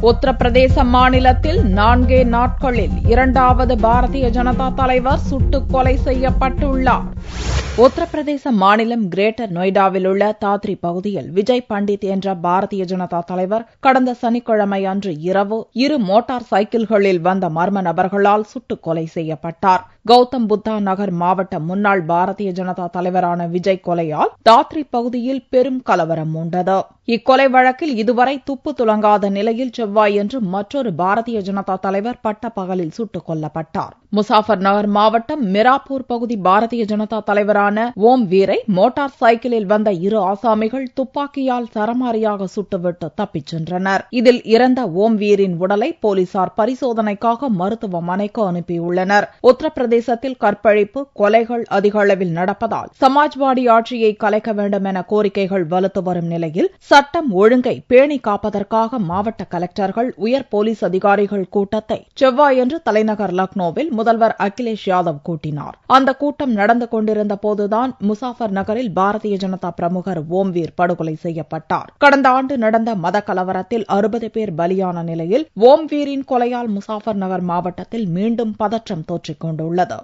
உத்தரப்பிரதேச மாநிலத்தில் 4 நாட்களில் 2வது பாரதிய ஜனதா தலைவர் சுட்டுக் கொலை செய்யப்பட்டுள்ளார். உத்தரப்பிரதேச மாநிலம் கிரேட்டர் நொய்டாவில் உள்ள தாத்ரி பகுதியில் விஜய் பண்டிட் என்ற பாரதிய ஜனதா தலைவர் கடந்த சனிக்கிழமை அன்று இரவு 2 மோட்டார் சைக்கிள்களில் வந்த மர்ம நபர்களால் சுட்டுக் கொலை செய்யப்பட்டார். கௌதம் புத்தா நகர் மாவட்ட முன்னாள் பாரதிய ஜனதா தலைவரான விஜய் கொலையால் தாத்ரி பகுதியில் பெரும் கலவரம் மூண்டது. இக்கொலை வழக்கில் இதுவரை துப்பு துலங்காத நிலையில் செவ்வாயன்று மற்றொரு பாரதிய ஜனதா தலைவர் பட்டப்பகலில் சுட்டுக் கொல்லப்பட்டார். முசாஃபர் நகர் மாவட்டம் மிராப்பூர் பகுதி பாரதிய ஜனதா தலைவரான ஓம் வீரை மோட்டார் சைக்கிளில் வந்த 2 ஆசாமிகள் துப்பாக்கியால் சரமாரியாக சுட்டுவிட்டு தப்பிச் சென்றனர். இதில் இறந்த ஓம் வீரின் உடலை போலீசார் பரிசோதனைக்காக மருத்துவமனைக்கு அனுப்பியுள்ளனர். உத்தரப்பிரதேசத்தில் கற்பழிப்பு, கொலைகள் அதிக அளவில் நடப்பதால் சமாஜ்வாடி ஆட்சியை கலைக்க வேண்டும் என கோரிக்கைகள் வலுத்து வரும் நிலையில் சட்டம் ஒழுங்கை பேணி காப்பதற்காக மாவட்ட கலெக்டர்கள், உயர் போலீஸ் அதிகாரிகள் கூட்டத்தை செவ்வாயன்று தலைநகர் லக்னோவில் முதல்வர் அகிலேஷ் யாதவ் கூட்டினார். அந்த கூட்டம் நடந்து கொண்டிருந்த போதுதான் முசாஃபர் நகரில் பாரதிய ஜனதா பிரமுகர் ஓம்வீர் படுகொலை செய்யப்பட்டார். கடந்த ஆண்டு நடந்த மத கலவரத்தில் 60 பேர் பலியான நிலையில் ஓம்வீரின் கொலையால் முசாஃபர் நகர் மாவட்டத்தில் மீண்டும் பதற்றம் தோற்றிக் கொண்டுள்ளது.